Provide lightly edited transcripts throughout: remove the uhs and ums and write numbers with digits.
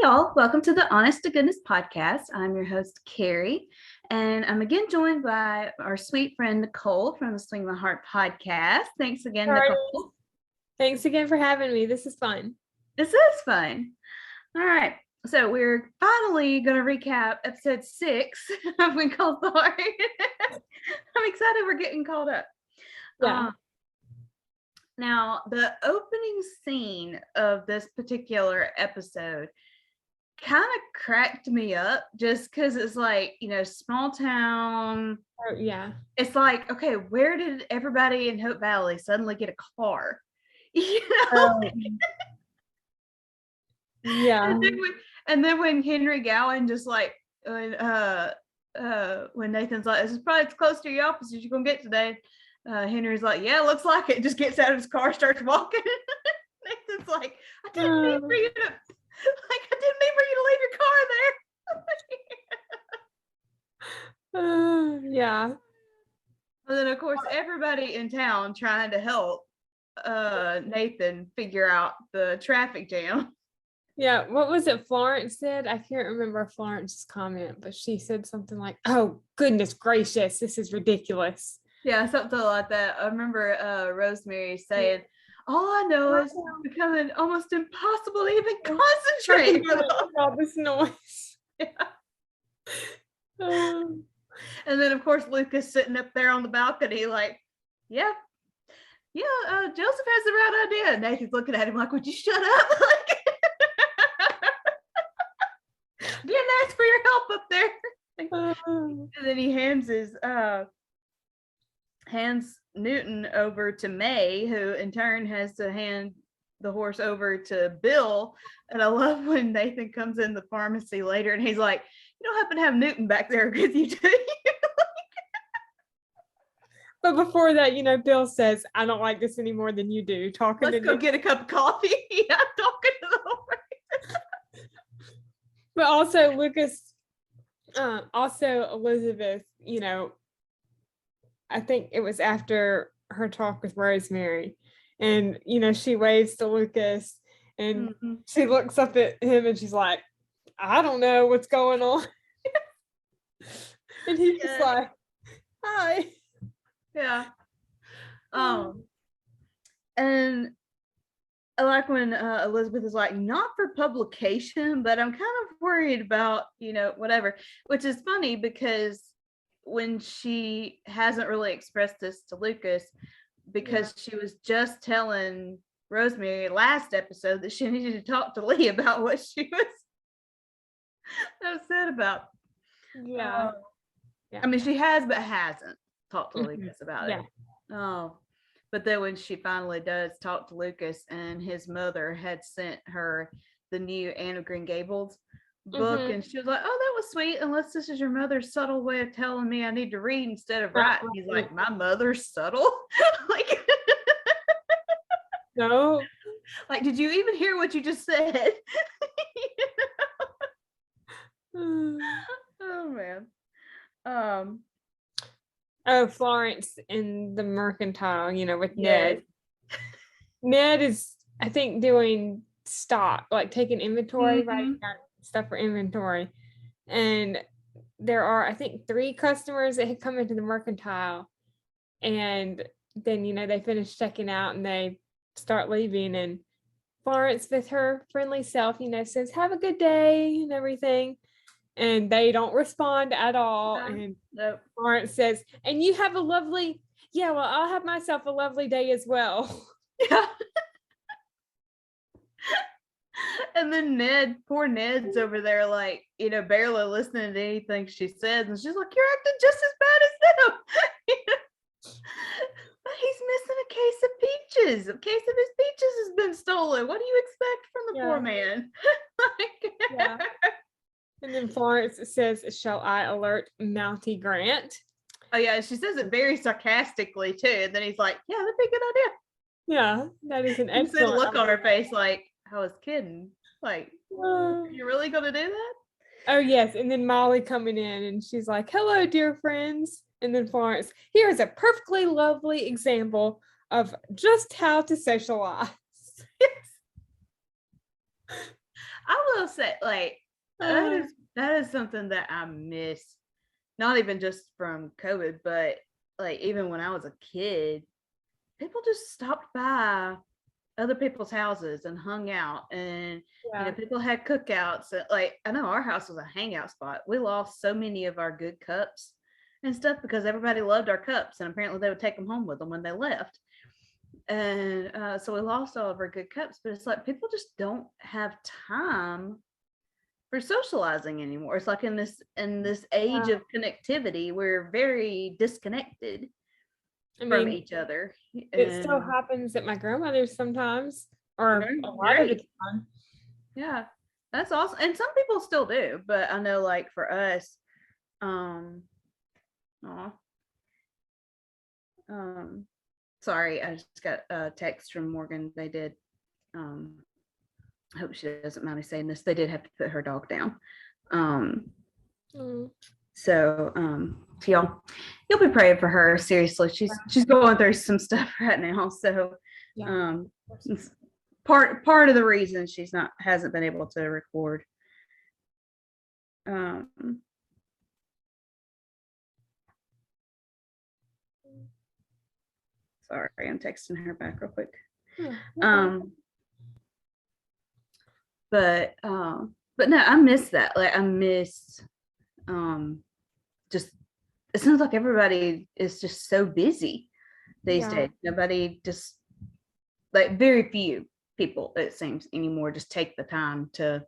Y'all, welcome to the Honest to Goodness podcast. I'm your host, Kerri, and I'm again joined by our sweet friend, Nicole from the Swing My Heart podcast. Thanks again, Nicole. Thanks again for having me. This is fun. This is fun. All right. So we're finally going to recap episode 6 of When Called the Heart. I'm excited we're getting called up. Yeah. Now, the opening scene of this particular episode kind of cracked me up just because it's like, small town. Oh, yeah. It's like, okay, where did everybody in Hope Valley suddenly get a car? Yeah. And then when Henry Gowan just like, when Nathan's like, this is probably as close to your office as you're going to get today. Henry's like, yeah, looks like it. Just gets out of his car, starts walking. Nathan's like, I didn't mean for you to leave your car there. Yeah. And then of course everybody in town trying to help Nathan figure out the traffic jam. Yeah. What was it Florence said? I can't remember Florence's comment, but she said something like, oh, goodness gracious, this is ridiculous. Yeah, something like that. I remember Rosemary saying, all I know is it's becoming almost impossible to even concentrate with all this noise. Yeah. And then of course Lucas sitting up there on the balcony like, Joseph has the right idea. And Nathan's looking at him like, would you shut up? Didn't ask for your help up there. And then he hands Newton over to May, who in turn has to hand the horse over to Bill. And I love when Nathan comes in the pharmacy later and he's like, you don't happen to have Newton back there with you, do you? But before that, Bill says, I don't like this any more than you do. Let's go get a cup of coffee. Yeah, talking to the horse. But also Lucas, also Elizabeth, I think it was after her talk with Rosemary, and she waves to Lucas and she looks up at him and she's like, I don't know what's going on. And he's just like, hi. Yeah. And I like when Elizabeth is like, not for publication, but I'm kind of worried about, whatever, which is funny because when she hasn't really expressed this to Lucas, because she was just telling Rosemary last episode that she needed to talk to Lee about what she was upset about. Yeah. I mean, she has, but hasn't talked to Lucas about it. But then when she finally does talk to Lucas, and his mother had sent her the new Anne of Green Gables book, and she was like, oh, that was sweet, unless this is your mother's subtle way of telling me I need to read instead of write. He's like, my mother's subtle? Like, no. Like, did you even hear what you just said? Oh man. Florence in the mercantile, with Ned. Ned is, I think, doing stock, like taking inventory, writing down stuff for inventory. And there are, I think, 3 customers that had come into the mercantile, and then, they finish checking out and they start leaving, and Florence with her friendly self, says, have a good day and everything. And they don't respond at all. And Nope. Florence says, and you have a lovely, yeah, well, I'll have myself a lovely day as well. Yeah. And then poor Ned's over there, like, barely listening to anything she says. And she's like, you're acting just as bad as them. But he's missing a case of peaches. A case of his peaches has been stolen. What do you expect from the poor man? Yeah. And then Florence says, shall I alert Mountie Grant? Oh, yeah. She says it very sarcastically, too. And then he's like, yeah, that'd be a good idea. Yeah, that is an excellent. You see the look idea. on her face, like, I was kidding. Like, you're really going to do that? Oh, yes. And then Molly coming in and she's like, hello, dear friends. And then Florence, here's a perfectly lovely example of just how to socialize. I will say, like, that is something that I miss, not even just from COVID, but like even when I was a kid, people just stopped by other people's houses and hung out, and people had cookouts. Like, I know our house was a hangout spot. We lost so many of our good cups and stuff because everybody loved our cups, and apparently they would take them home with them when they left. And so we lost all of our good cups. But it's like people just don't have time for socializing anymore. It's like in this age of connectivity, we're very disconnected from each other. It still happens at my grandmother's sometimes, or a lot of the time. Yeah, that's awesome. And some people still do, but I know, like, for us, sorry, I just got a text from Morgan. They did, I hope she doesn't mind me saying this, they did have to put her dog down. So y'all, you'll be praying for her. Seriously, she's going through some stuff right now. So it's part of the reason she's hasn't been able to record. Sorry, I'm texting her back real quick. But no, I miss that. Like, I miss just, it seems like everybody is just so busy these days. Nobody, just like very few people, it seems, anymore just take the time to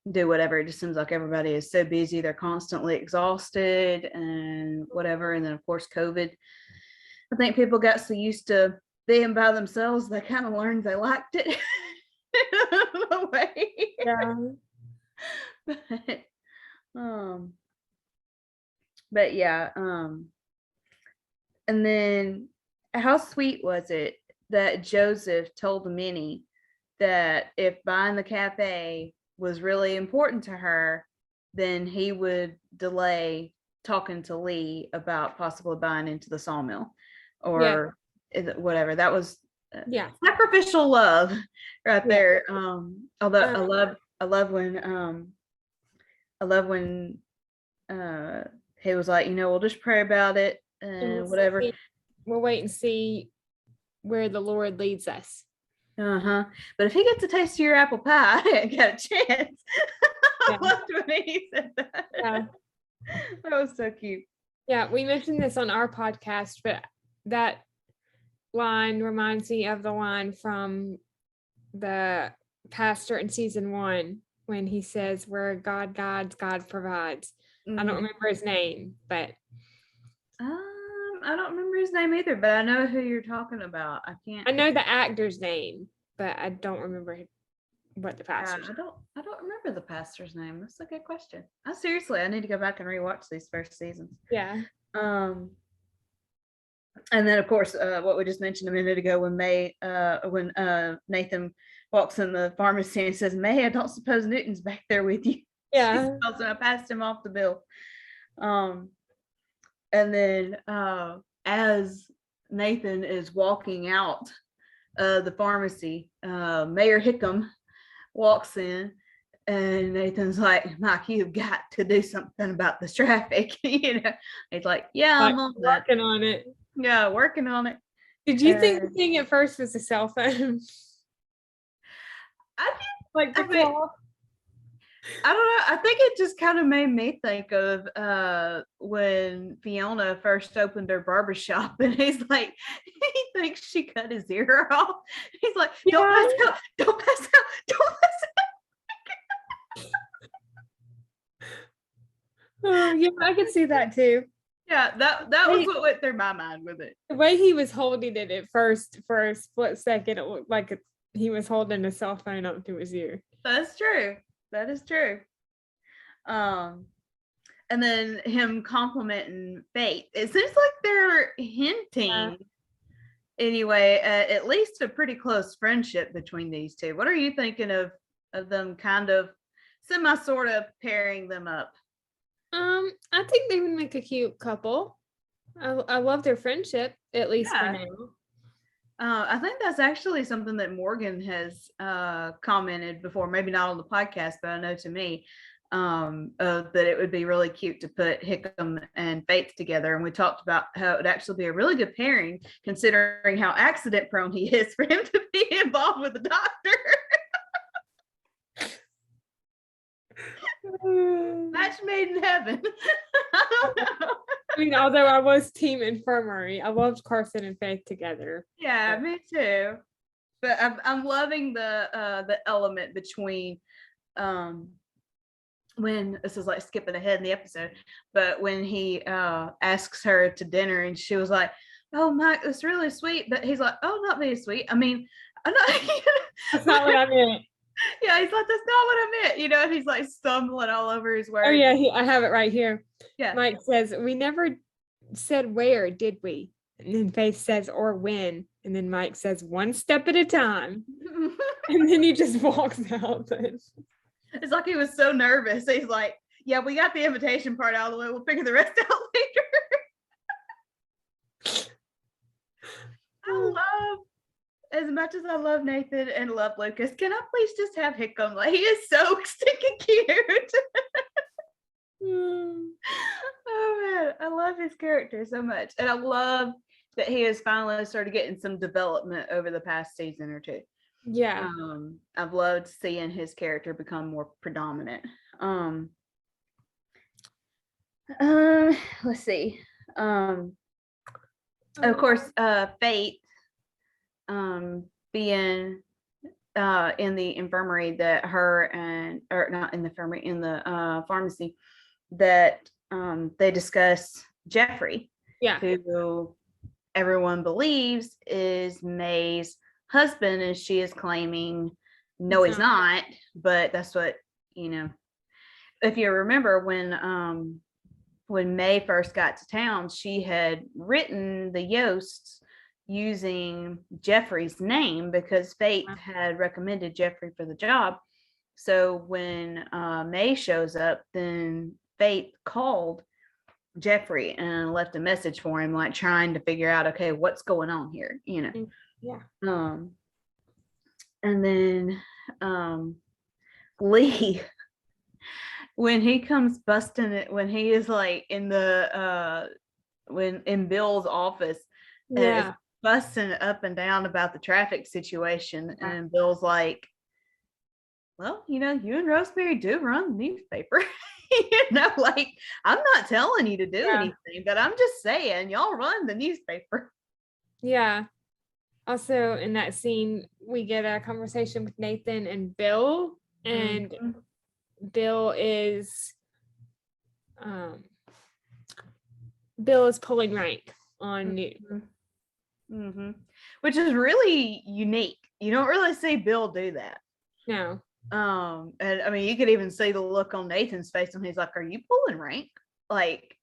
do whatever. It just seems like everybody is so busy, they're constantly exhausted and whatever. And then of course COVID, I think people got so used to being by themselves, they kind of learned they liked it in a way. But yeah, and then how sweet was it that Joseph told Minnie that if buying the cafe was really important to her, then he would delay talking to Lee about possibly buying into the sawmill or whatever. That was sacrificial love right there. Although I love when he was like, we'll just pray about it and whatever. We'll wait and see where the Lord leads us. But if he gets a taste of your apple pie, I ain't got a chance. I loved when he said that. That was so cute. Yeah, we mentioned this on our podcast, but that line reminds me of the line from the pastor in season 1 when he says, where God guides, God provides. I don't remember his name, but I don't remember his name either, but I know who you're talking about. I know the actor's name, but I don't remember what the pastor's name. I don't remember the pastor's name. That's a good question. I need to go back and rewatch these first seasons. Yeah. And then of course what we just mentioned a minute ago when Nathan walks in the pharmacy and says, May, I don't suppose Newton's back there with you. Yeah. I passed him off the bill. And then as Nathan is walking out the pharmacy, Mayor Hickam walks in, and Nathan's like, Mike, you've got to do something about this traffic. He's like, yeah, I'm on working on it. Yeah, working on it. Did you think the thing at first was a cell phone? I Like the I mean, clock? I don't know. I think it just kind of made me think of when Fiona first opened her barbershop and he's like, he thinks she cut his ear off. He's like, don't Yeah. pass out, don't pass out, don't pass Oh, yeah, I can see that too. out. Yeah, that was what went through my mind with it. The way he was holding it at first, for a split second, it looked like he was holding a cell phone up to his ear. That's true. That is true. And then him complimenting Fate. It seems like they're hinting anyway, at least a pretty close friendship between these two. What are you thinking of them kind of semi sort of pairing them up? I think they would make a cute couple. I love their friendship, at least for now. I think that's actually something that Morgan has commented before, maybe not on the podcast, but I know to me that it would be really cute to put Hickam and Faith together. And we talked about how it would actually be a really good pairing, considering how accident prone he is for him to be involved with the doctor. Match made in heaven. I don't know. I mean, although I was team infirmary, I loved Carson and Faith together. Yeah, me too. But I'm loving the element between when this is like skipping ahead in the episode, but when he asks her to dinner and she was like, "Oh, Mike, that's really sweet," but he's like, "Oh, not very sweet. I mean, I'm not." That's not what I meant. Yeah, he's like, "That's not what I meant," and he's like stumbling all over his words. Oh yeah, I have it right here. Yeah. Mike says, "We never said where, did we?" And then Faith says, "Or when." And then Mike says, "One step at a time." And then he just walks out. It's like he was so nervous. He's like, "Yeah, we got the invitation part out of the way. We'll figure the rest out later." I love, as much as I love Nathan and love Lucas, can I please just have Hickam? Like, he is so stinking cute. Oh man, I love his character so much. And I love that he has finally started getting some development over the past season or two. Yeah. I've loved seeing his character become more predominant. Let's see. Of course, Fate being in the infirmary that her and, or not in the infirmary, in the pharmacy, that they discuss Jeffrey, who everyone believes is May's husband, and she is claiming no, he's not, but that's what, if you remember when May first got to town, she had written the Yosts using Jeffrey's name because Faith had recommended Jeffrey for the job. So when May shows up, then Faith called Jeffrey and left a message for him, like trying to figure out, okay, what's going on here, Yeah. And then Lee, when he comes busting it, when he is like in the when in Bill's office, and is busting up and down about the traffic situation, and Bill's like, "Well, you and Rosemary do run the newspaper." Like, I'm not telling you to do anything, but I'm just saying y'all run the newspaper. Yeah. Also in that scene, we get a conversation with Nathan and Bill, and Bill is pulling rank on news. Which is really unique. You don't really see Bill do that. No. And I mean, you could even see the look on Nathan's face when he's like, "Are you pulling rank? Like,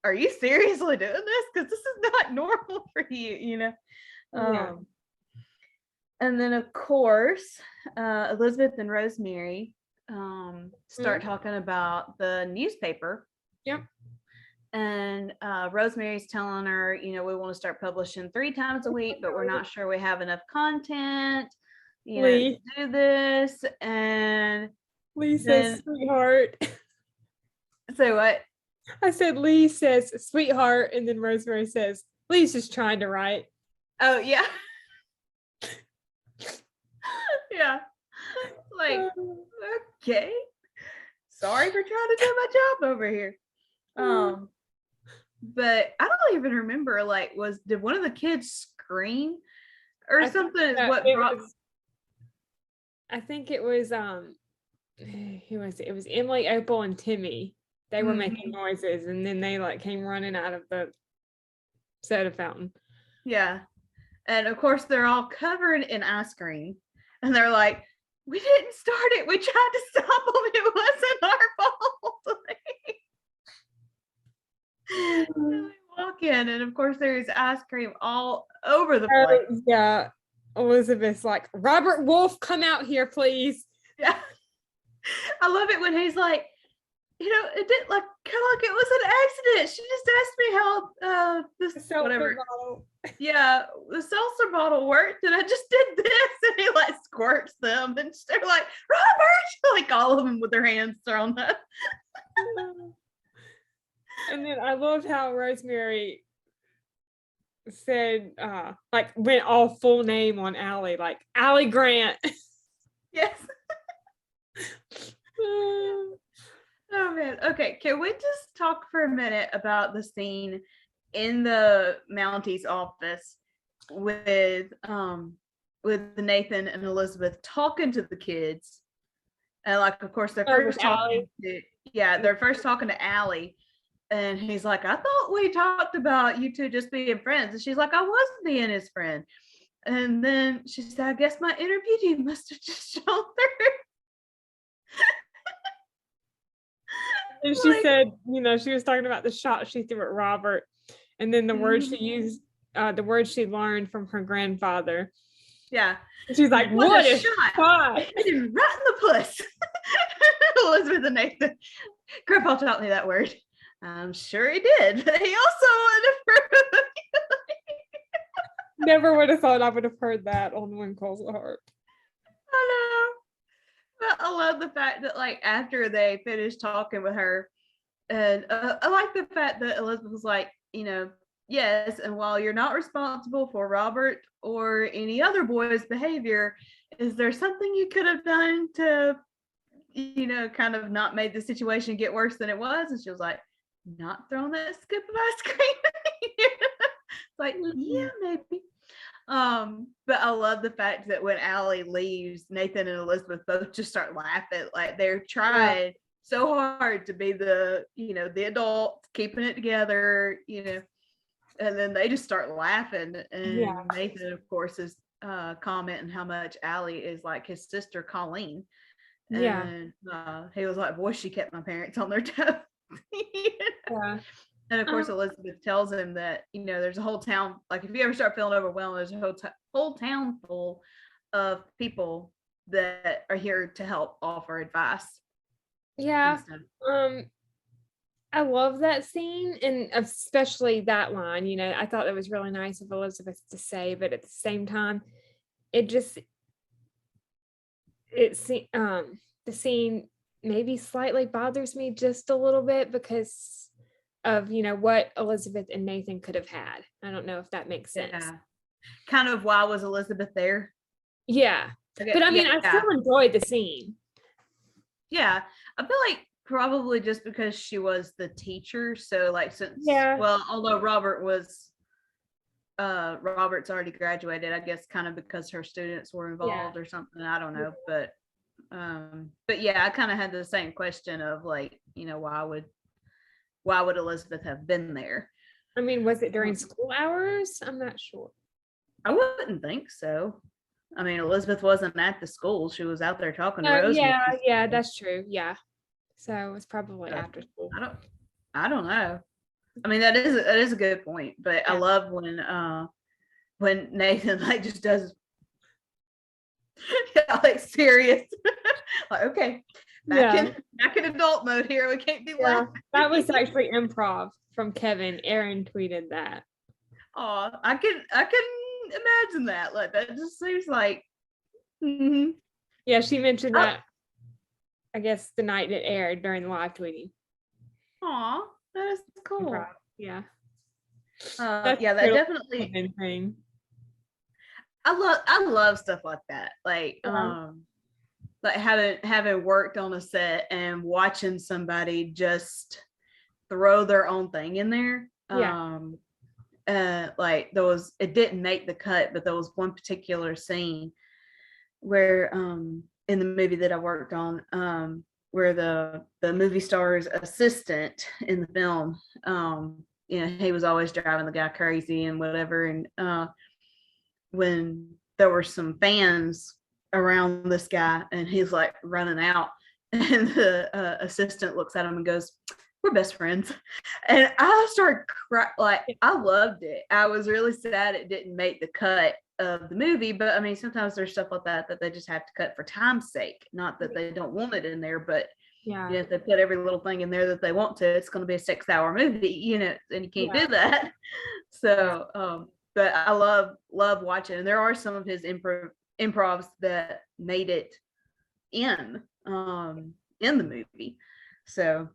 are you seriously doing this? Because this is not normal for you, And then of course, Elizabeth and Rosemary start talking about the newspaper. Yep. And Rosemary's telling her, we want to start publishing 3 times a week, but we're not sure we have enough content, to do this. And Lee says, "Sweetheart." Say what? I said, Lee says, "Sweetheart," and then Rosemary says, "Lee's just trying to write." Oh yeah. Yeah. Like, okay. Sorry for trying to do my job over here. But I don't even remember, like, did one of the kids scream or something is what brought I think it was who was it? It was Emily, Opal, and Timmy. They were making noises, and then they like came running out of the soda fountain. Yeah. And of course they're all covered in ice cream. And they're like, we didn't start it. We tried to stop them. It wasn't our fault. And they walk in, and of course there's ice cream all over the place. Yeah. Elizabeth's like, Robert Wolf, come out here, please. Yeah. I love it when he's like, it didn't like kind of like it was an accident. She just asked me how this whatever. Yeah, the seltzer bottle worked, and I just did this, and he like squirts them, and they're like, Robert, like all of them with their hands thrown up. And then I loved how Rosemary said, like went all full name on Allie, like Allie Grant. Yes. Oh man. Okay, can we just talk for a minute about the scene in the Mounties office with Nathan and Elizabeth talking to the kids, and like of course they're first talking to Allie, and he's like, I thought we talked about you two just being friends, and she's like, I was being his friend, and then she said, I guess my inner beauty must have just shown through. And she said, she was talking about the shot she threw at Robert, and then the words she used, the words she learned from her grandfather. Yeah. She's like, what a shot. Hit him right in the puss. Elizabeth and Nathan. Grandpa taught me that word. I'm sure he did, but he also would have Never would have thought I would have heard that on When Calls the Heart. I know. But I love the fact that like after they finished talking with her, and I like the fact that Elizabeth was like, yes, and while you're not responsible for Robert or any other boy's behavior, is there something you could have done to, kind of not made the situation get worse than it was? And she was like, not throwing that scoop of ice cream. It's like, yeah, maybe. But I love the fact that when Allie leaves, Nathan and Elizabeth both just start laughing. Like they're trying so hard to be the adult, keeping it together, and then they just start laughing. And Nathan, of course, is commenting how much Allie is like his sister Colleen. And he was like, boy, she kept my parents on their toes. Yeah. And of course, Elizabeth tells him that, there's a whole town, like if you ever start feeling overwhelmed, there's a whole town full of people that are here to help offer advice. Yeah. I love that scene, and especially that line, I thought that was really nice of Elizabeth to say, but at the same time, the scene maybe slightly bothers me just a little bit because of what Elizabeth and Nathan could have had. I don't know if that makes sense. Yeah. Kind of why was Elizabeth there? Yeah. Okay. But I mean, I still enjoyed the scene. Yeah. I feel like probably just because she was the teacher. So like although Robert's already graduated, I guess kind of because her students were involved or something. I don't know. But yeah, I kind of had the same question of like, why would Elizabeth have been there? I mean, was it during school hours? I'm not sure. I wouldn't think so. I mean, Elizabeth wasn't at the school. She was out there talking to Rosemary. Yeah, that's true. Yeah. So it was probably after school. I don't know. I mean, that is a good point. But I love when Nathan like just does like serious. Like, okay. Back in adult mode here. We can't be laughing. That was actually improv from Kevin. Aaron tweeted that. Oh, I can imagine that. Like that just seems like. Mm-hmm. Yeah, she mentioned that. I guess the night it aired during the live tweeting. Aw, that is cool. Improv. Yeah. That definitely. Thing. I love stuff like that. Like having worked on a set and watching somebody just throw their own thing in there. Yeah. Like it didn't make the cut, but there was one particular scene where in the movie that I worked on, where the movie star's assistant in the film, he was always driving the guy crazy and whatever. And when there were some fans around this guy and he's like running out, and the assistant looks at him and goes, "We're best friends." And I started crying. Like, I loved it. I was really sad it didn't make the cut of the movie, but I mean, sometimes there's stuff like that they just have to cut for time's sake. Not that they don't want it in there, but if they put every little thing in there that they want to, it's going to be a 6-hour movie, and you can't do that. So, but I love watching, and there are some of his improvs that made it in the movie. So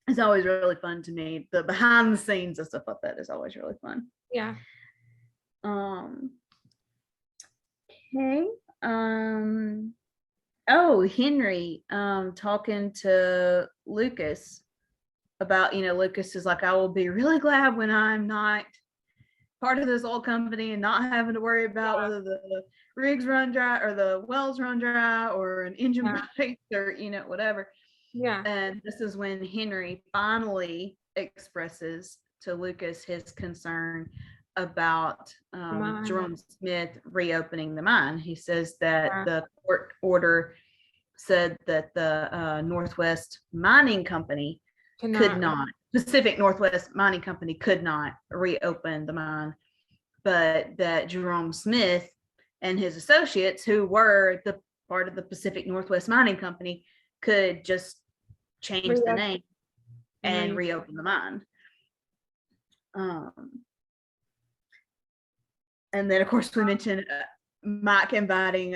it's always really fun to me. The behind the scenes and stuff like that is always really fun. Yeah. Okay. Henry talking to Lucas about, Lucas is like, "I will be really glad when I'm not part of this old company and not having to worry about whether the rigs run dry or the wells run dry or an engine breaks or whatever." Yeah. And this is when Henry finally expresses to Lucas his concern about Jerome Smith reopening the mine. He says that the court order said that the Northwest Mining Company could not, Pacific Northwest Mining Company could not reopen the mine, but that Jerome Smith and his associates, who were the part of the Pacific Northwest Mining Company, could just change the name and reopen the mine. And then, of course, we mentioned Mike inviting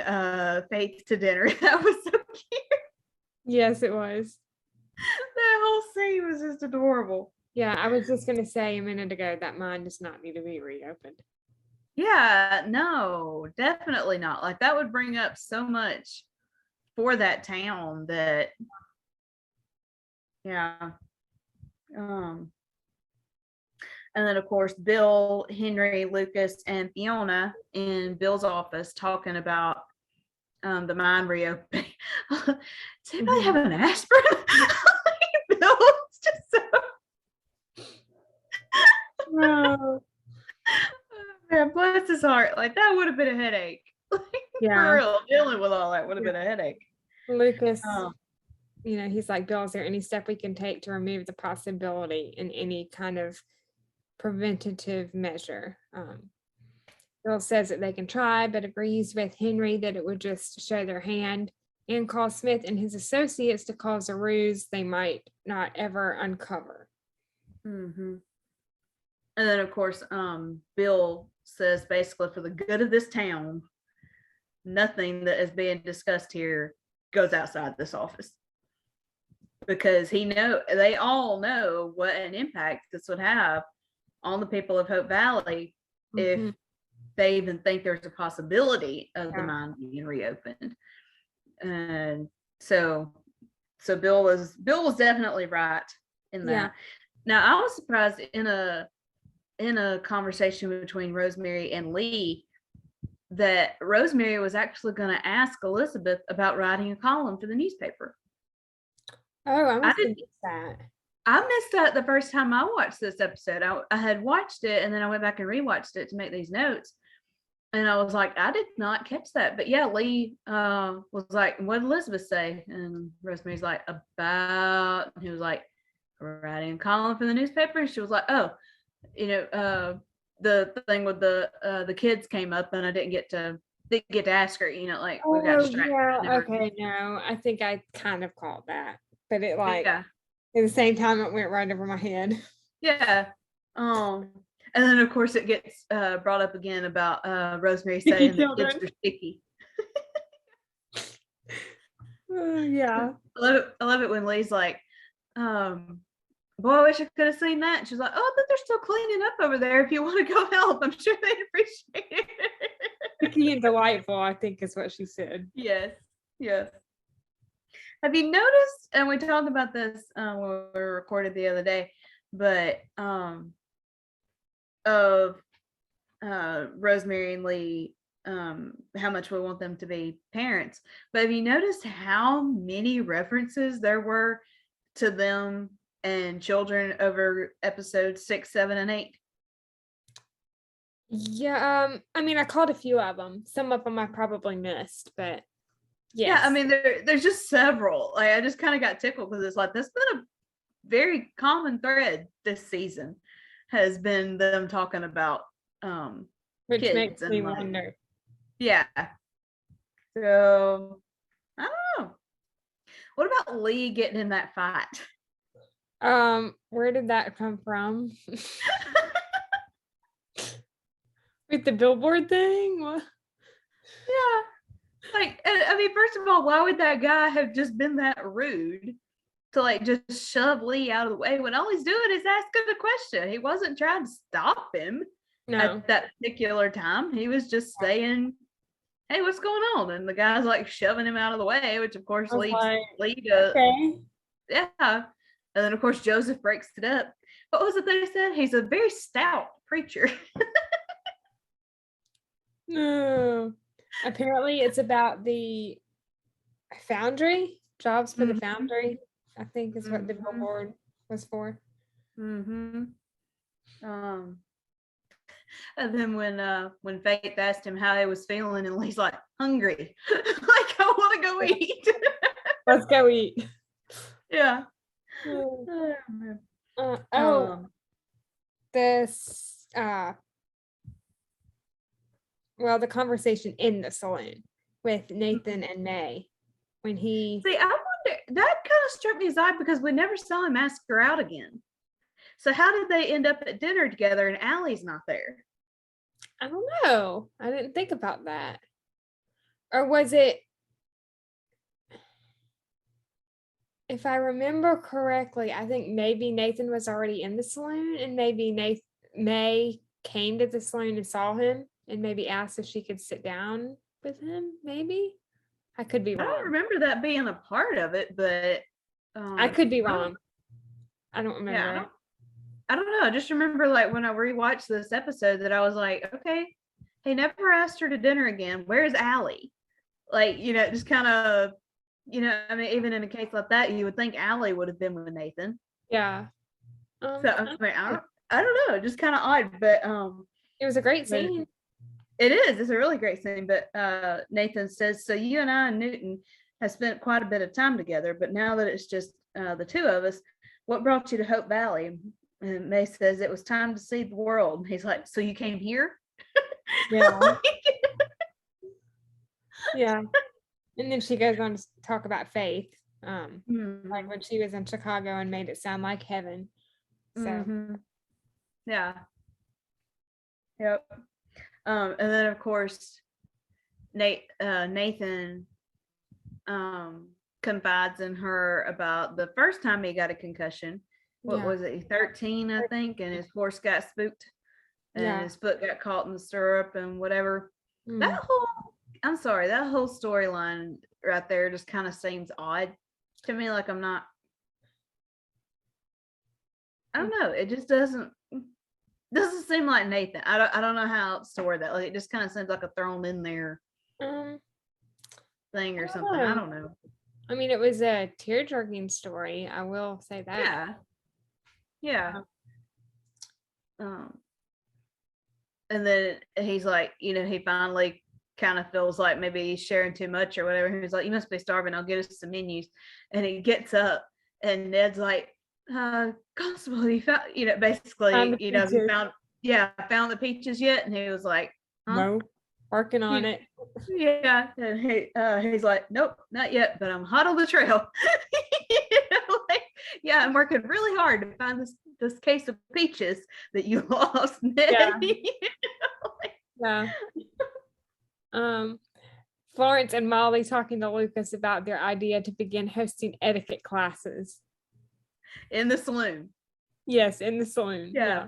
Faith to dinner. That was so cute. Yes, it was. That whole scene was just adorable. Yeah, I was just going to say a minute ago that mine does not need to be reopened. Yeah, no, definitely not. Like, that would bring up so much for that town that, yeah. And then, of course, Bill, Henry, Lucas, and Fiona in Bill's office talking about the mine reopening. Does anybody have an aspirin? Bill's just so. Oh. Man, bless his heart. Like, that would have been a headache. For real, dealing with all that would have been a headache. Lucas, he's like, "Bill, is there any step we can take to remove the possibility in any kind of preventative measure?" Bill says that they can try, but agrees with Henry that it would just show their hand and cause Smith and his associates to cause a ruse they might not ever uncover. Mm-hmm. And then, of course, Bill says, basically, for the good of this town, nothing that is being discussed here goes outside this office, because they all know what an impact this would have on the people of Hope Valley if they even think there's a possibility of the mine being reopened. And so Bill was definitely right in that. Now, I was surprised in a conversation between Rosemary and Lee that Rosemary was actually going to ask Elizabeth about writing a column for the newspaper. Oh, I didn't miss that. I missed that the first time I watched this episode. I had watched it and then I went back and rewatched it to make these notes. And I was like, I did not catch that. But yeah, Lee was like, "What did Elizabeth say?" And Rosemary's like, "About," he was like, "writing a column for the newspaper." And she was like, "Oh, the thing with the kids came up and I didn't get to ask her, like, we got distracted." Yeah, okay, no, I think I kind of caught that. But it at the same time it went right over my head. Yeah. And then, of course, it gets brought up again about Rosemary saying that kids are sticky. Yeah. I love it when Lee's like, "Boy, I wish I could have seen that." And she's like, "Oh, but they're still cleaning up over there. If you want to go help, I'm sure they'd appreciate it." The witty and delightful, I think is what she said. Yes. Yes. Have you noticed, and we talked about this when we recorded the other day, but of Rosemary and Lee, how much we want them to be parents. But have you noticed how many references there were to them and children over episodes 6, 7, and 8? Yeah, I mean, I caught a few of them. Some of them I probably missed, but yes. Yeah, I mean, there's just several. Like, I just kind of got tickled because it's like this been a very common thread this season, has been them talking about which kids makes me and wonder. Yeah. So I don't know. What about Lee getting in that fight? Where did that come from? With the billboard thing? What? Yeah. Like, I mean, first of all, why would that guy have just been that rude to like just shove Lee out of the way when all he's doing is asking a question? He wasn't trying to stop him at that particular time. He was just saying, hey, what's going on? And the guy's like shoving him out of the way, which of course leads Lee to, okay. Yeah. And then of course Joseph breaks it up. What was it they said? He's a very stout preacher. No. Apparently it's about the foundry, jobs for the foundry, I think is what the billboard was for. And then when Faith asked him how he was feeling, and he's like, hungry. Like, I want to go eat. Let's go eat. Yeah. This well, the conversation in the saloon with Nathan and May when he See, I wonder, that kind of struck me as odd because we never saw him ask her out again. So how did they end up at dinner together and Allie's not there? I don't know. I didn't think about that. Or was it, if I remember correctly, I think maybe Nathan was already in the saloon and maybe May came to the saloon and saw him and maybe asked if she could sit down with him, maybe? I could be wrong. I don't remember that being a part of it, but I could be wrong. I don't remember. Yeah, I don't know. I just remember like when I rewatched this episode that I was like, okay, he never asked her to dinner again. Where's Allie? Like, just kind of, I mean, even in a case like that, you would think Allie would have been with Nathan. Yeah. So I mean, I don't know, just kind of odd, but it was a great scene. It is. It's a really great scene. But Nathan says, so you and I and Newton have spent quite a bit of time together, but now that it's just the two of us, what brought you to Hope Valley? And May says, it was time to see the world. And he's like, so you came here? Yeah. Yeah. And then she goes on to talk about faith. Like when she was in Chicago and made it sound like heaven. So yeah. Yep. And then of course Nathan confides in her about the first time he got a concussion. What was it? 13, I think, and his horse got spooked and his foot got caught in the stirrup and whatever. That whole storyline right there just kind of seems odd to me. Like, I don't know. It just doesn't seem like Nathan. I don't know how else to word that. Like, it just kind of seems like a thrown in there thing or something. I don't know. I mean, it was a tear-jerking story. I will say that. Yeah. And then he's like, he finally kind of feels like maybe he's sharing too much or whatever. He's like, you must be starving. I'll get us some menus. And he gets up and Ned's like, Constable, he found, basically, he found the peaches yet? And he was like, huh? No, working on it. Yeah. And he's like, nope, not yet, but I'm hot on the trail. Yeah, I'm working really hard to find this case of peaches that you lost, Ned. Yeah. Florence and Molly talking to Lucas about their idea to begin hosting etiquette classes in the saloon. Yes, in the saloon. Yeah.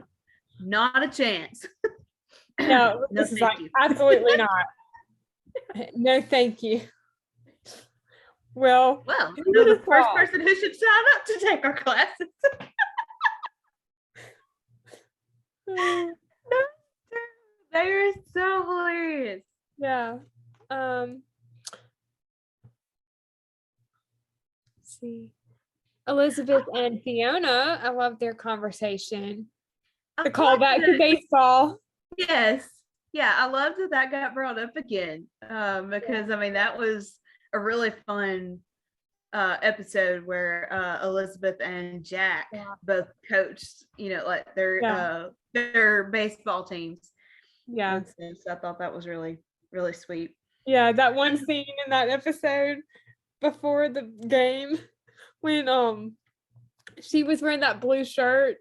Not a chance. No, this is like absolutely not. No, thank you. Well, You're the first person who should sign up to take our classes. They're so hilarious. Yeah. Let's see. Elizabeth and Fiona, I love their conversation. The callback to baseball. Yes. Yeah, I love that got brought up again. Because I mean that was a really fun episode where Elizabeth and Jack both coached, like their baseball teams. Yeah. So I thought that was really, really sweet. Yeah, that one scene in that episode before the game when she was wearing that blue shirt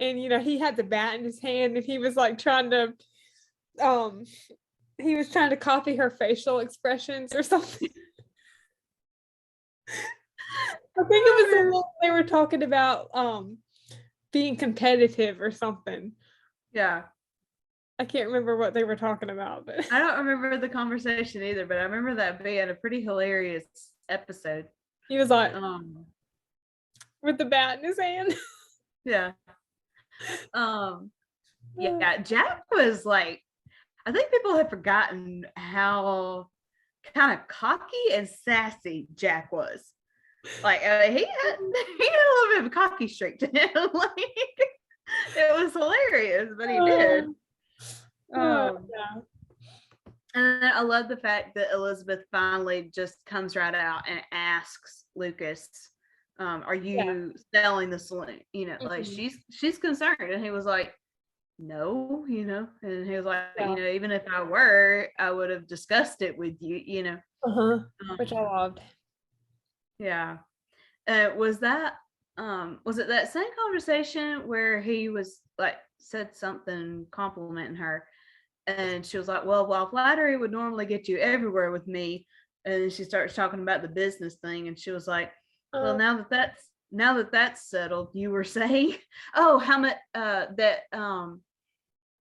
and he had the bat in his hand and he was like trying to copy her facial expressions or something. I think it was they were talking about being competitive or something. Yeah. I can't remember what they were talking about, but I don't remember the conversation either, but I remember that being a pretty hilarious episode. He was like with the bat in his hand. Yeah. Yeah, Jack was like, I think people have forgotten how kind of cocky and sassy Jack was. Like he had a little bit of a cocky streak to him. Like it was hilarious, but he did. Yeah. And I love the fact that Elizabeth finally just comes right out and asks Lucas, are you selling the saloon? Like she's concerned. And he was like, no, and he was like, even if I were, I would have discussed it with you, Which I loved. Yeah. Was it that same conversation where he was like said something complimenting her and she was like, well, while flattery would normally get you everywhere with me, and then she starts talking about the business thing and she was like, well, now that that's settled, you were saying how much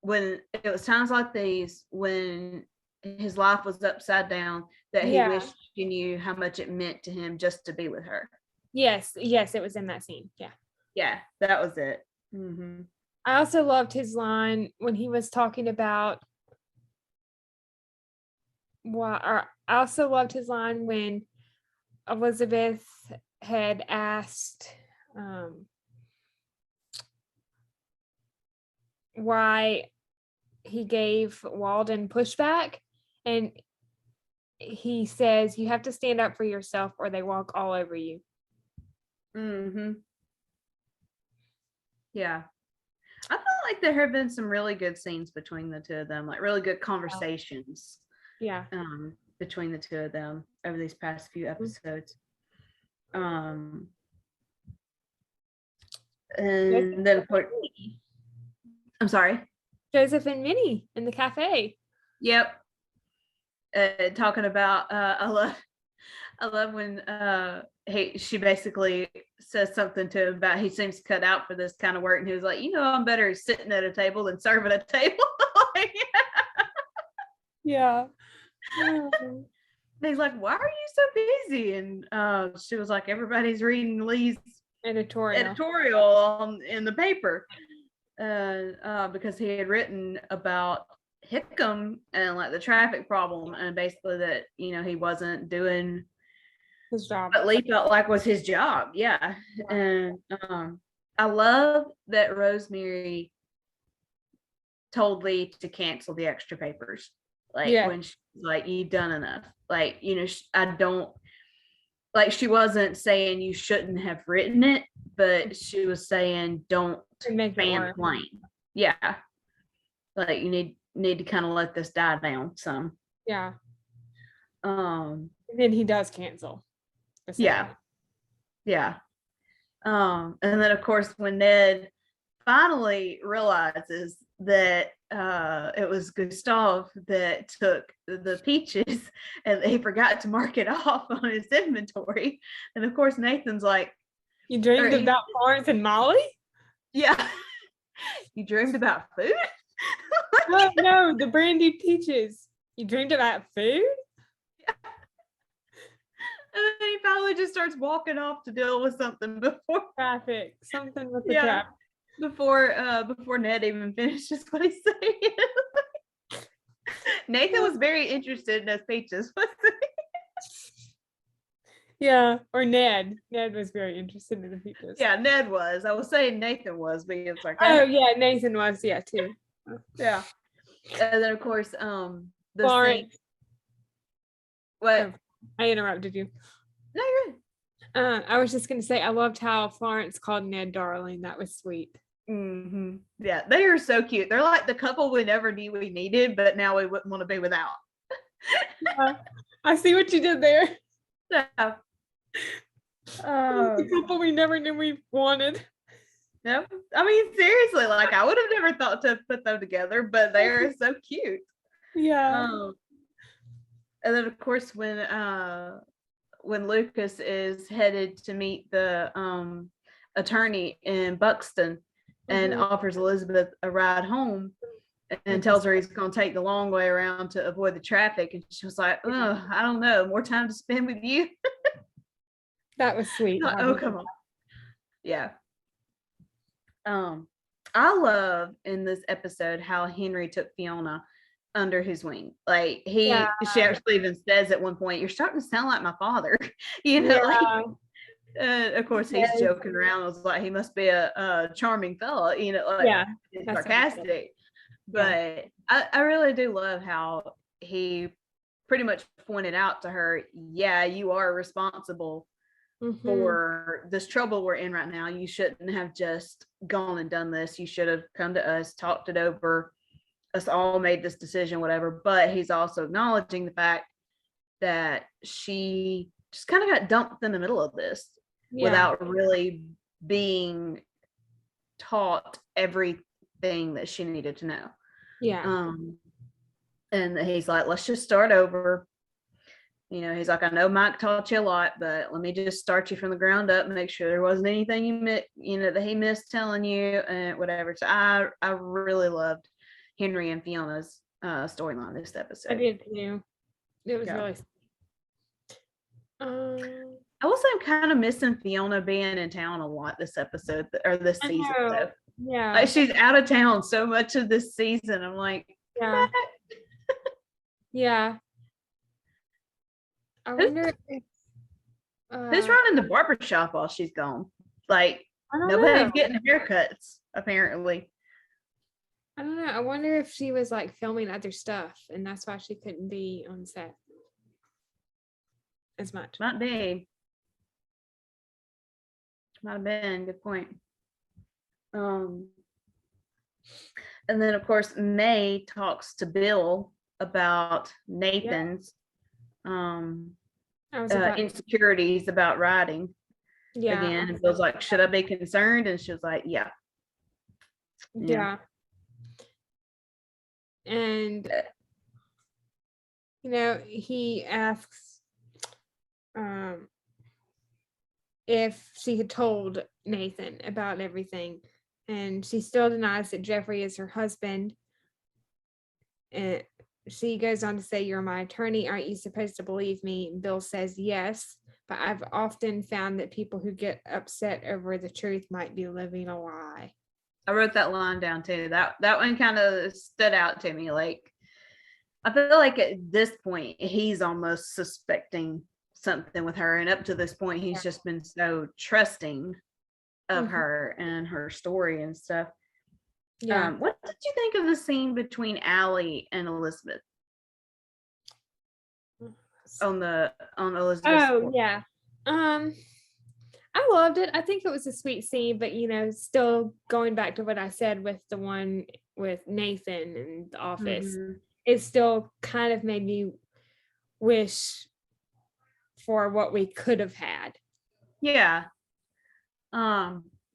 when it was times like these when his life was upside down that he wished he knew how much it meant to him just to be with her. Yes, it was in that scene. Yeah, that was it. Mm-hmm. I also loved his line when he was talking about I also loved his line when Elizabeth had asked why he gave Walden pushback, and he says you have to stand up for yourself or they walk all over you. Mm-hmm. Yeah. I feel like there have been some really good scenes between the two of them, like really good conversations. Yeah. Between the two of them over these past few episodes. And then of course, I'm sorry. Joseph and Minnie in the cafe. Yep. Talking about I love when she basically says something to him about he seems cut out for this kind of work, and he was like, I'm better sitting at a table than serving a table. Yeah. And he's like, why are you so busy? And she was like, everybody's reading Lee's editorial in the paper because he had written about Hickam and like the traffic problem, and basically that he wasn't doing his job, but Lee felt like was his job. And I love that Rosemary told Lee to cancel the extra papers, when she's like, you've done enough, I don't like, she wasn't saying you shouldn't have written it, but she was saying don't fan the flame. Like you need to kind of let this die down some. And then he does cancel. And then of course when Ned finally realizes that it was Gustav that took the peaches and he forgot to mark it off on his inventory, and of course Nathan's like, you dreamed about Florence and Molly? Yeah. You dreamed about food? No, the brandy peaches. You dreamed about food? finally just starts walking off to deal with something before Traffic, something with the Yeah. traffic. before Ned even finishes what he's saying. Nathan was very interested in those peaches, wasn't he? Yeah, or Ned. Ned was very interested in the peaches. Yeah, Ned was. I was saying Nathan was, but it's like Oh yeah, Nathan was, yeah, too. yeah. And then of course, the Florence. scene. What? Oh, I interrupted you. No, you're good. I was just gonna say I loved how Florence called Ned darling. That was sweet. Mm-hmm. Yeah, they are so cute. They're like the couple we never knew we needed, but now we wouldn't want to be without. I see what you did there. Yeah. The couple we never knew we wanted. No, I mean seriously, like I would have never thought to put them together, but they are so cute. Yeah. And then of course when Lucas is headed to meet the attorney in Buxton and offers Elizabeth a ride home and tells her he's going to take the long way around to avoid the traffic, and she was like, oh, I don't know, more time to spend with you. That was sweet. Like, oh, come on. Yeah. I love in this episode how Henry took Fiona under his wing. Like she actually even says at one point, you're starting to sound like my father. Like of course he's joking around. I was like, he must be a charming fella, like sarcastic. But I really do love how he pretty much pointed out to her, yeah, you are responsible for this trouble we're in right now. You shouldn't have just gone and done this. You should have come to us, talked it over, us all made this decision, whatever. But he's also acknowledging the fact that she just kind of got dumped in the middle of this without really being taught everything that she needed to know. And he's like, let's just start over. He's like, I know Mike taught you a lot, but let me just start you from the ground up and make sure there wasn't anything that he missed telling you and whatever. So I really loved Henry and Fiona's storyline this episode. I did too. It was really I will say I'm kind of missing Fiona being in town a lot this episode or this season though. Yeah. Like she's out of town so much of this season. I'm like, yeah. Yeah. I wonder if who's running the barbershop while she's gone? Like nobody's getting haircuts, apparently. I don't know. I wonder if she was like filming other stuff and that's why she couldn't be on set as much. Might be. Might have been. Good point. And then of course May talks to Bill about Nathan's insecurities about riding again, and Bill's like, should I be concerned? And she was like, yeah. And he asks if she had told Nathan about everything, and she still denies that Jeffrey is her husband. And she goes on to say, you're my attorney. Aren't you supposed to believe me? And Bill says, yes, but I've often found that people who get upset over the truth might be living a lie. I wrote that line down too. That one kind of stood out to me. Like, I feel like at this point, he's almost suspecting something with her. And up to this point, he's just been so trusting of her and her story and stuff. What did you think of the scene between Allie and Elizabeth on Elizabeth's yeah. I loved it. I think it was a sweet scene, but still going back to what I said with the one with Nathan in the office, it still kind of made me wish for what we could have had.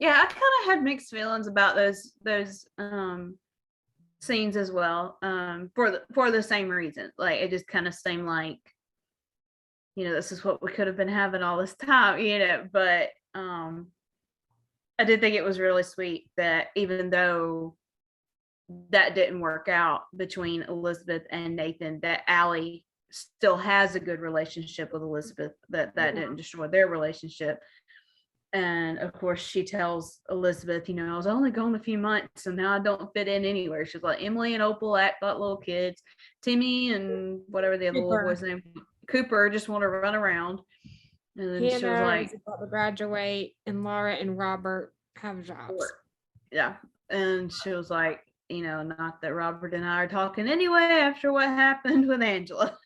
I kind of had mixed feelings about those scenes as well, for the same reason. Like it just kind of seemed like, this is what we could have been having all this time, but I did think it was really sweet that even though that didn't work out between Elizabeth and Nathan, that Allie still has a good relationship with Elizabeth, that didn't destroy their relationship. And of course she tells Elizabeth, I was only gone a few months and now I don't fit in anywhere. She's like, Emily and Opal act like little kids. Timmy and whatever the other little boy's name, Cooper, just want to run around. And then she was like, is about to graduate, and Laura and Robert have jobs. Yeah. And she was like, not that Robert and I are talking anyway after what happened with Angela.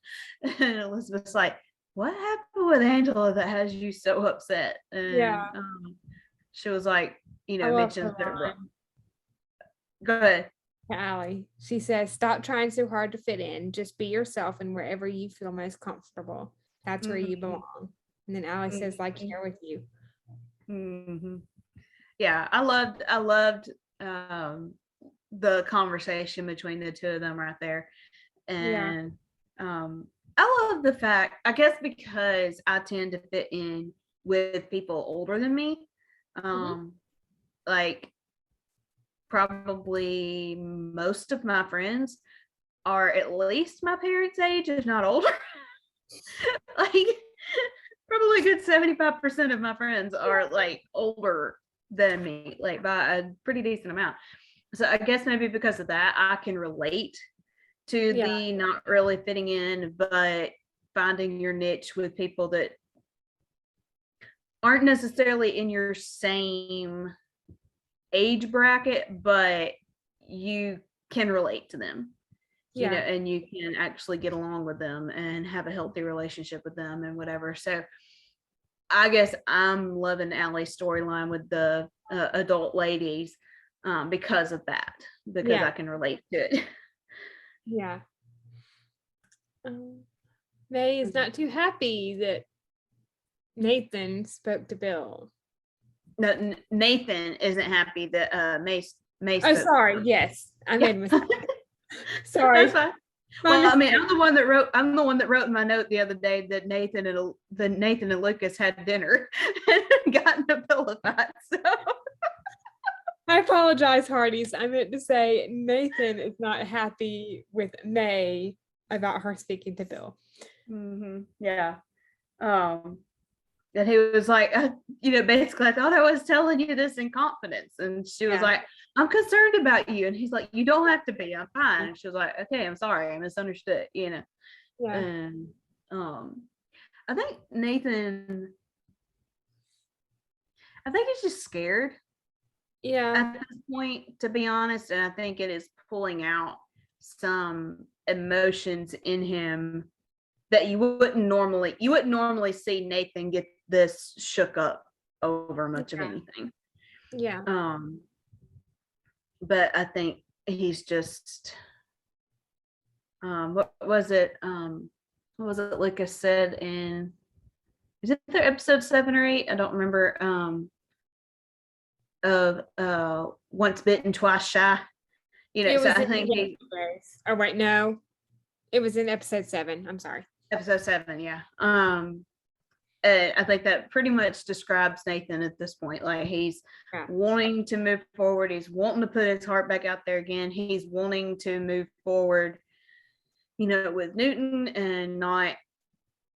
And Elizabeth's like, what happened with Angela that has you so upset? And she was like, mentions that. Go ahead. To Allie, she says, stop trying so hard to fit in. Just be yourself, and wherever you feel most comfortable, that's where you belong. And then Allie says, like here with you. Yeah, I loved the conversation between the two of them right there. And I love the fact, I guess because I tend to fit in with people older than me, like probably most of my friends are at least my parents' age, if not older. Like probably a good 75% of my friends are like older than me, like by a pretty decent amount. So I guess maybe because of that, I can relate to the not really fitting in, but finding your niche with people that aren't necessarily in your same age bracket, but you can relate to them. And you can actually get along with them and have a healthy relationship with them and whatever. So I guess I'm loving Allie's storyline with the adult ladies because of that, because I can relate to it. Yeah. May is not too happy that Nathan spoke to Bill. No, Nathan isn't happy that May. Oh, sorry. Yes, I made a mistake. Sorry. Well, I mean, I'm the one that wrote in my note the other day that Nathan and Lucas had dinner and got in a pillow fight. So I apologize, Hardee's. I meant to say Nathan is not happy with May about her speaking to Bill. Yeah. And he was like, basically, I thought I was telling you this in confidence. And she was like, I'm concerned about you. And he's like, you don't have to be, I'm fine. And she was like, okay, I'm sorry, I misunderstood, And I think Nathan, he's just scared. At this point, to be honest. And I think it is pulling out some emotions in him that you wouldn't normally see Nathan get this shook up over much of anything. But I think he's just what was it Lucas said in, is it their episode 7 or 8? I don't remember. Of once bitten, twice shy. So I think no, it was in episode 7. I'm sorry. Episode 7, yeah. I think that pretty much describes Nathan at this point. Like he's wanting to move forward. He's wanting to put his heart back out there again. He's wanting to move forward, with Newton and not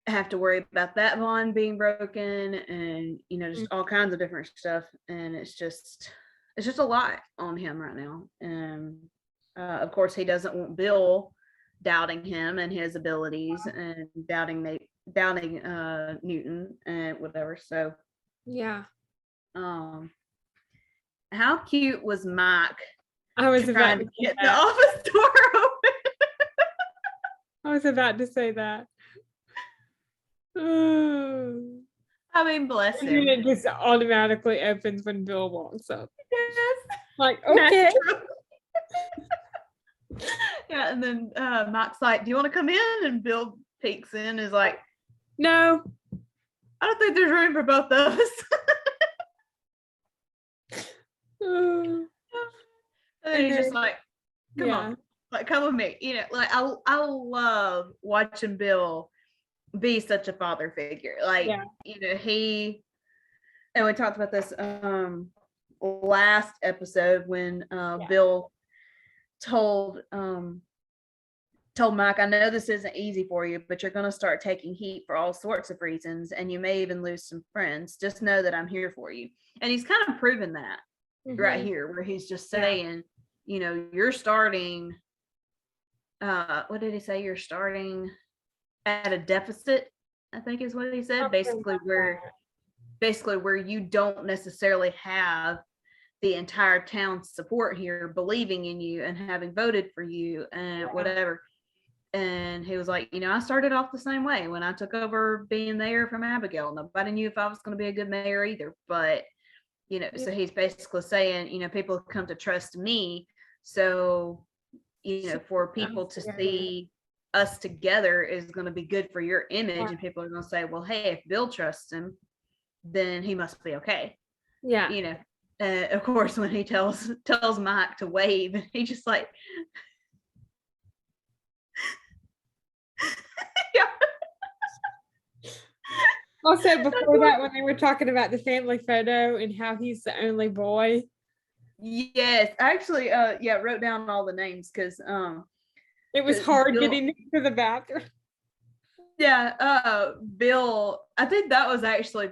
have to worry about that bond being broken and, just all kinds of different stuff. And it's just a lot on him right now. And of course he doesn't want Bill doubting him and his abilities and doubting Newton and whatever. So how cute was Mike? I was about to get the office door open. I was about to say that. I mean, bless him. And it just automatically opens when Bill walks up. Yes. Like, okay. Yeah, and then Mike's like, do you want to come in? And Bill peeks in, is like, no, I don't think there's room for both of us. And he's just like, come on, like, come with me. Like I love watching Bill be such a father figure. Like, he, and we talked about this last episode when Bill told told Mike, I know this isn't easy for you, but you're going to start taking heat for all sorts of reasons, and you may even lose some friends. Just know that I'm here for you. And he's kind of proven that right here, where he's just saying, you know, you're starting, what did he say? You're starting at a deficit, I think is what he said. Basically where you don't necessarily have the entire town's support here, believing in you and having voted for you and whatever. And he was like, you know, I started off the same way when I took over being mayor from Abigail. Nobody knew if I was going to be a good mayor either. But, you know, so he's basically saying, you know, people have come to trust me. So, you know, for people to see us together is going to be good for your image. And people are going to say, well, hey, if Bill trusts him, then he must be okay. Yeah. You know, of course, when he tells Mike to wave, he just like, Also, before that, when they were talking about the family photo and how he's the only boy. Yes, actually, wrote down all the names because it was hard getting into the bathroom. Yeah, Bill, I think that was actually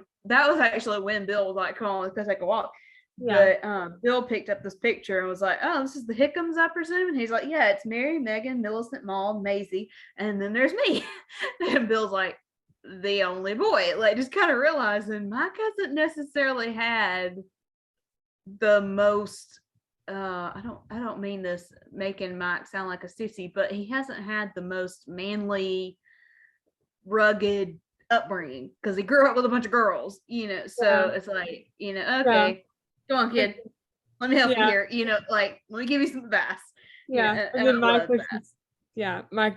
when Bill was like, come on, let's go take a walk. Yeah. But Bill picked up this picture and was like, oh, this is the Hickhams, I presume. And he's like, yeah, it's Mary, Megan, Millicent, Maud, Maisie, and then there's me. And Bill's like, the only boy, like just kind of realizing Mike hasn't necessarily had the most I don't mean this making Mike sound like a sissy, but he hasn't had the most manly, rugged upbringing because he grew up with a bunch of girls, you know. So it's like, you know, okay, go on, kid, let me help you here, you know, like let me give you some advice. Yeah, you know, and then Mike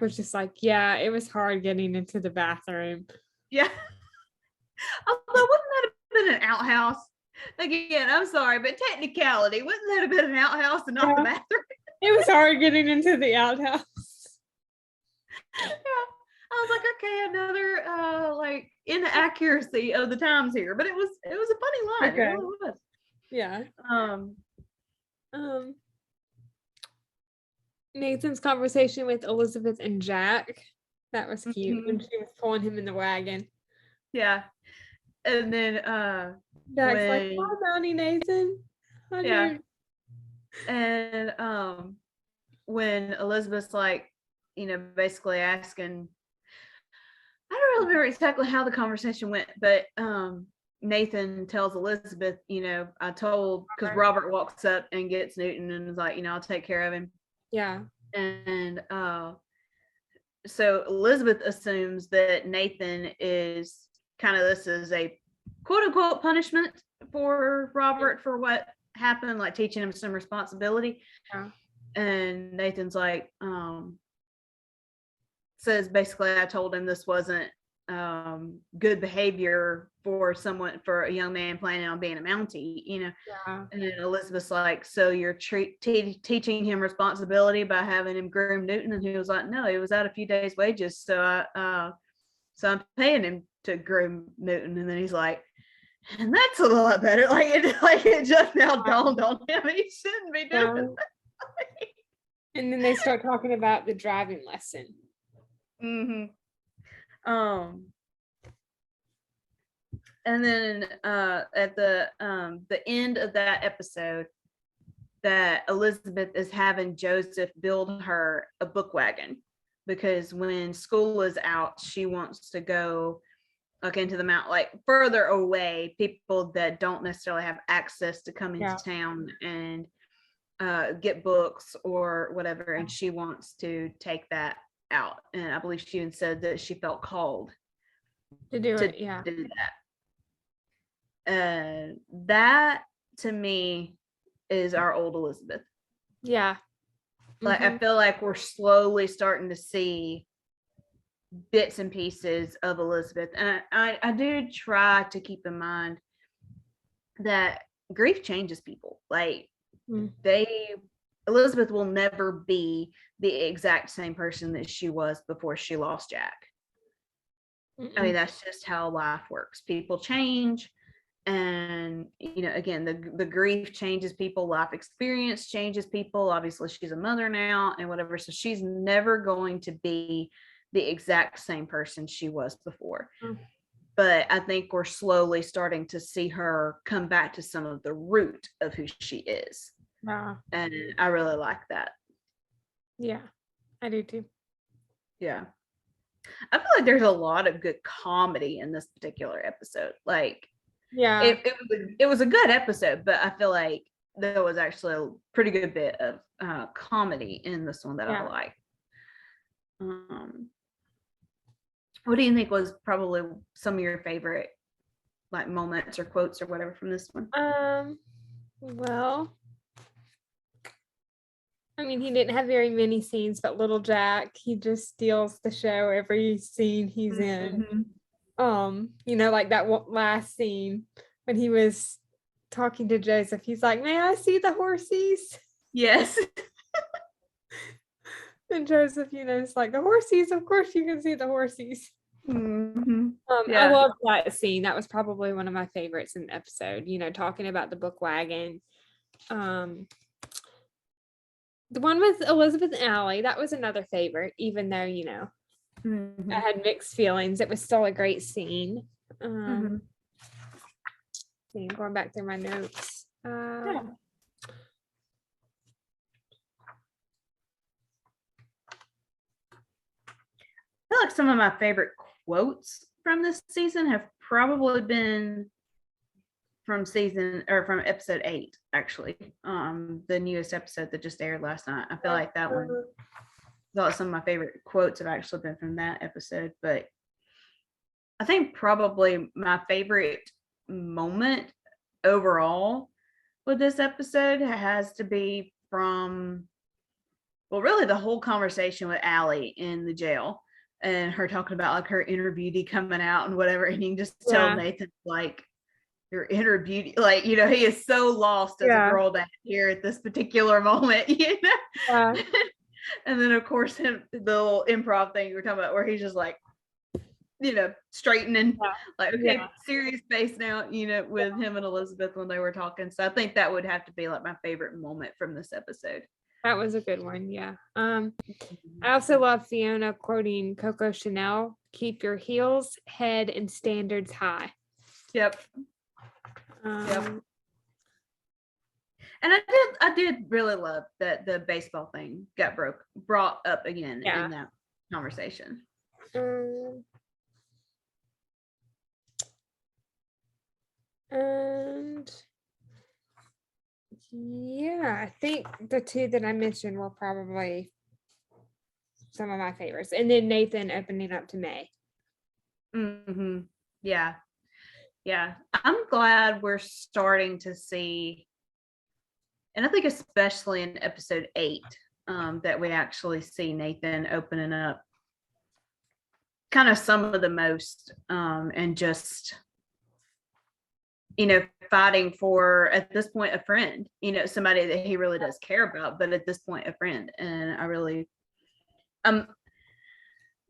was just like, yeah, it was hard getting into the bathroom. Yeah. Although wouldn't that have been an outhouse? Again, I'm sorry, but technicality, wouldn't that have been an outhouse and not the bathroom? It was hard getting into the outhouse. Yeah. I was like, okay, another like inaccuracy of the times here, but it was a funny line. Okay. It really was. Yeah. Nathan's conversation with Elizabeth and Jack, that was cute when she was pulling him in the wagon. Yeah. And then Jack's like, hi, Mountie Nathan. Yeah. And when Elizabeth's like, you know, basically asking, I don't really remember exactly how the conversation went, but Nathan tells Elizabeth, you know, I told, because Robert walks up and gets Newton and is like, you know, I'll take care of him. Yeah. And so Elizabeth assumes that Nathan is kind of, this is a quote unquote punishment for Robert for what happened, like teaching him some responsibility. Yeah. And Nathan's like, says basically, I told him this wasn't good behavior for a young man planning on being a Mountie, you know. Yeah. And then Elizabeth's like, so you're teaching him responsibility by having him groom Newton? And he was like, no, it was out a few days' wages, so I'm paying him to groom Newton. And then he's like, and that's a lot better. Like it just now dawned on him he shouldn't be doing that. And then they start talking about the driving lesson. And then at the end of that episode, that Elizabeth is having Joseph build her a book wagon, because when school is out, she wants to go like into the mountain, like further away, people that don't necessarily have access to come into town and get books or whatever. And she wants to take that out. And I believe she even said that she felt called to do that. That to me is our old Elizabeth. Yeah. Like I feel like we're slowly starting to see bits and pieces of Elizabeth. And I do try to keep in mind that grief changes people. Like Elizabeth will never be the exact same person that she was before she lost Jack. I mean, that's just how life works. People change. And, again, the grief changes people, life experience changes people. Obviously, she's a mother now and whatever. So she's never going to be the exact same person she was before. But I think we're slowly starting to see her come back to some of the root of who she is. Wow. And I really like that. Yeah, I do too. Yeah. I feel like there's a lot of good comedy in this particular episode. Like, yeah, it was a good episode, but I feel like there was actually a pretty good bit of comedy in this one that I like. What do you think was probably some of your favorite like moments or quotes or whatever from this one? Well, I mean, he didn't have very many scenes, but little Jack, he just steals the show every scene he's in. Like that last scene when he was talking to Joseph, he's like, "May I see the horsies?" Yes. And Joseph, is like, "The horsies, of course you can see the horsies." I love that scene. That was probably one of my favorites in the episode, talking about the book wagon. The one with Elizabeth and Allie, that was another favorite, even though, I had mixed feelings. It was still a great scene. I'm going back through my notes. I feel like some of my favorite quotes from this season have probably been from episode 8, actually. The newest episode that just aired last night. I feel like that one, some of my favorite quotes have actually been from that episode. But I think probably my favorite moment overall with this episode has to be from, well, really the whole conversation with Allie in the jail and her talking about like her inner beauty coming out and whatever. And you can just tell Nathan, like, your inner beauty, like, he is so lost as a girl dad here at this particular moment, And then of course the little improv thing you were talking about where he's just like, straightening, like, okay, serious face now, with him and Elizabeth when they were talking. So I think that would have to be like my favorite moment from this episode. That was a good one. Yeah. I also love Fiona quoting Coco Chanel, "Keep your heels, head, and standards high." Yep. And I did really love that the baseball thing got brought up again in that conversation. And I think the two that I mentioned were probably some of my favorites. And then Nathan opening up to May. Yeah. I'm glad we're starting to see, and I think especially in episode 8, that we actually see Nathan opening up kind of some of the most, and just, fighting for, at this point, a friend, somebody that he really does care about, but at this point, a friend. And I'm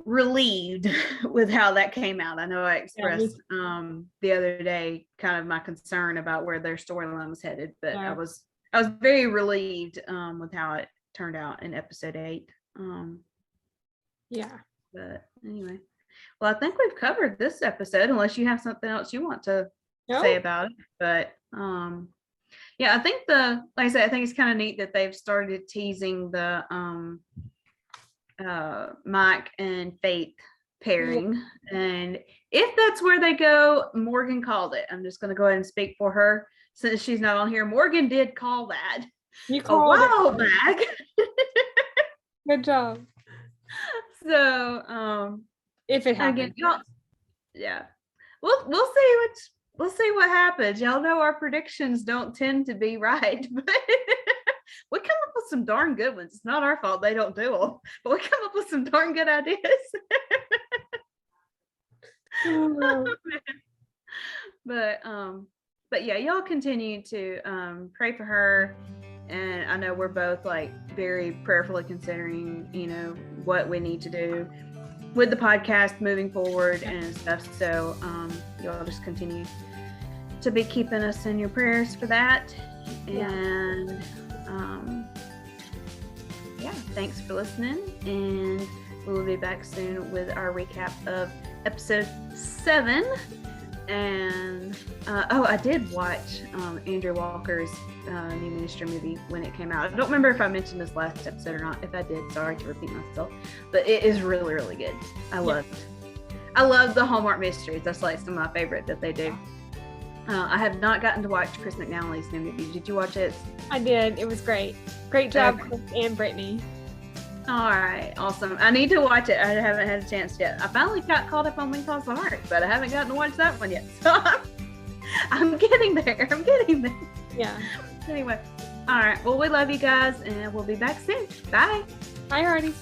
relieved with how that came out. I know I expressed the other day kind of my concern about where their storyline was headed, but I was very relieved with how it turned out in episode 8. But anyway, well, I think we've covered this episode, unless you have something else you want to say about it. But I think like I said, I think it's kind of neat that they've started teasing the Mike and Faith pairing, and if that's where they go, Morgan called it. I'm just going to go ahead and speak for her since she's not on here. Morgan did call that a while back. Good job. So if it happens, again, we'll see what happens. Y'all know our predictions don't tend to be right, but we come up with some darn good ones. It's not our fault they don't do them, but we come up with some darn good ideas. But yeah, y'all continue to pray for her. And I know we're both like very prayerfully considering, what we need to do with the podcast moving forward and stuff. So y'all just continue to be keeping us in your prayers for that. Yeah. And yeah, thanks for listening. And we will be back soon with our recap of episode 7. And I did watch Andrew Walker's new ministry movie when it came out. I don't remember if I mentioned this last episode or not. If I did, sorry to repeat myself, but it is really, really good. I love the Hallmark mysteries. That's like some of my favorite that they do. I have not gotten to watch Chris McNally's new movie. Did you watch it? I did. It was great. Great job, Chris and Brittany. All right, awesome. I need to watch it. I haven't had a chance yet. I finally got caught up on When Calls the Heart, but I haven't gotten to watch that one yet. So I'm getting there. Yeah. Anyway, all right. Well, we love you guys, and we'll be back soon. Bye. Bye, Hearties.